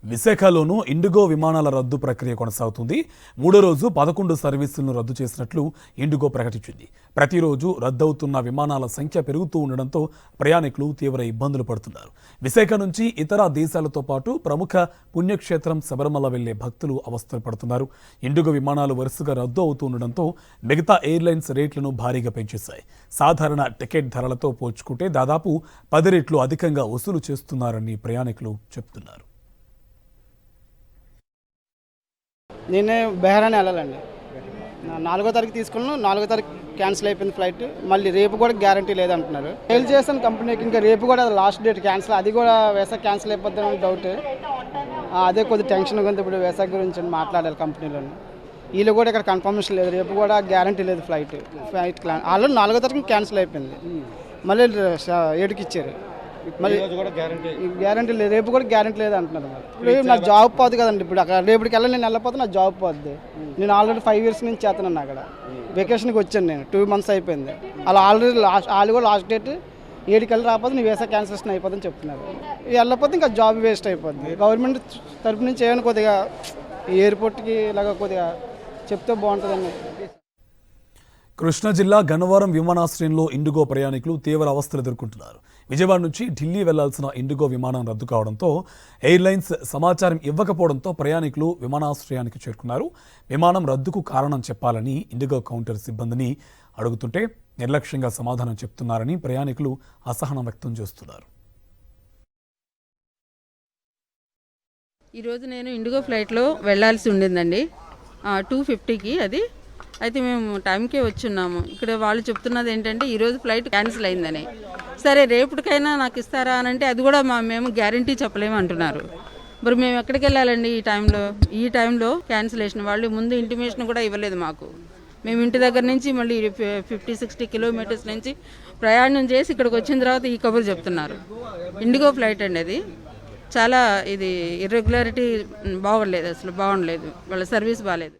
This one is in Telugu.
విశాఖలోనూ ఇండిగో విమానాల రద్దు ప్రక్రియ కొనసాగుతుంది. మూడో రోజు 11 సర్వీసులను రద్దు చేసినట్లు ఇండిగో ప్రకటించింది. ప్రతిరోజు రద్దవుతున్న విమానాల సంఖ్య పెరుగుతూ ఉండడంతో ప్రయాణికులు తీవ్ర ఇబ్బందులు పడుతున్నారు. విశాఖ నుంచి ఇతర దేశాలతో పాటు ప్రముఖ పుణ్యక్షేత్రం శబరిమల వెళ్లే భక్తులు అవస్థలు పడుతున్నారు. ఇండిగో విమానాలు వరుసగా రద్దు అవుతూ ఉండడంతో మిగతా ఎయిర్లైన్స్ రేట్లను భారీగా పెంచేశాయి. సాధారణ టికెట్ ధరలతో పోల్చుకుంటే దాదాపు 10 రెట్లు అధికంగా వసూలు చేస్తున్నారని ప్రయాణికులు చెబుతున్నారు. నేనే బెహ్రాన్ వెళ్ళాలండి. 4వ తారీఖు తీసుకున్నాను, 4వ తారీఖు క్యాన్సిల్ అయిపోయింది ఫ్లైట్. మళ్ళీ రేపు కూడా గ్యారంటీ లేదంటున్నారు. ఫెయిల్ చేస్తాను కంపెనీకి, ఇంకా రేపు కూడా లాస్ట్ డేట్ క్యాన్సిల్, అది కూడా వేసాక క్యాన్సిల్ అయిపోద్దని డౌట్. అదే కొద్దిగా టెన్షన్గా ఉంది. ఇప్పుడు వేసాక గురించి మాట్లాడాలి కంపెనీలోని. వీళ్ళు కూడా ఇక్కడ కన్ఫర్మేషన్ లేదు, రేపు కూడా గ్యారంటీ లేదు ఫ్లైట్ ఆల్రెడీ 4వ తారీఖు క్యాన్సిల్ అయిపోయింది. మళ్ళీ 7కి ఇచ్చారు. మళ్ళీ గ్యారంటీ లేదు, రేపు కూడా గ్యారంటీ లేదు అంటున్నారు. ఇప్పుడు నా జాబ్ పోదు కదండి. ఇప్పుడు అక్కడ రేపటికి వెళ్ళి నేను వెళ్ళకపోతే నా జాబ్ పోద్ది. నేను ఆల్రెడీ 5 years నుంచి చేస్తున్నాను అక్కడ. వెకేషన్కి వచ్చాను నేను, 2 months అయిపోయింది. అలా ఆల్రెడీ వాళ్ళు కూడా లాస్ట్ డేట్ 7కి వెళ్ళి రాకపోతే నీ వేసా క్యాన్సిలేషన్ అయిపోతుందని చెప్తున్నారు. వెళ్ళకపోతే ఇంకా జాబ్ వేస్ట్ అయిపోద్ది. గవర్నమెంట్ తరపు నుంచి ఏమైనా కొద్దిగా ఎయిర్పోర్ట్కి ఇలాగ కొద్దిగా చెప్తే బాగుంటుందండి. కృష్ణా జిల్లా గన్నవరం విమానాశ్రయంలో ఇండిగో ప్రయాణికులు తీవ్ర అవస్థలు ఎదుర్కొంటున్నారు. విజయవాడ నుంచి ఢిల్లీ వెళ్లాల్సిన ఇండిగో విమానం రద్దు కావడంతో ఎయిర్లైన్స్ సమాచారం ఇవ్వకపోవడంతో ప్రయాణికులు విమానాశ్రయానికి చేరుకున్నారు. విమానం రద్దుకు కారణం చెప్పాలని ఇండిగో కౌంటర్ సిబ్బందిని అడుగుతుంటే నిర్లక్ష్యంగా సమాధానం చెప్తున్నారని ప్రయాణికులు అసహనం వ్యక్తం చేస్తున్నారు. ఈరోజు నేను ఇండిగో ఫ్లైట్లో వెళ్లాల్సి ఉండిందండి, 2:50కి. అది అయితే మేము టైంకే వచ్చున్నాము. ఇక్కడ వాళ్ళు చెప్తున్నది ఏంటంటే ఈరోజు ఫ్లైట్ క్యాన్సిల్ అయిందని. సరే రేపటికైనా నాకు ఇస్తారా అని అంటే అది కూడా మేము గ్యారంటీ చెప్పలేము అంటున్నారు. మరి మేము ఎక్కడికి వెళ్ళాలండి ఈ టైంలో క్యాన్సిలేషన్? వాళ్ళు ముందు ఇంటిమేషన్ కూడా ఇవ్వలేదు మాకు. మేము ఇంటి దగ్గర నుంచి మళ్ళీ 50-60 kilometers నుంచి ప్రయాణం చేసి ఇక్కడికి వచ్చిన తర్వాత ఈ కబురు చెప్తున్నారు. ఇండిగో ఫ్లైట్ అండి అది. చాలా ఇది ఇర్రెగ్యులారిటీ బాగోలేదు, అసలు బాగుండలేదు, వాళ్ళ సర్వీస్ బాగాలేదు.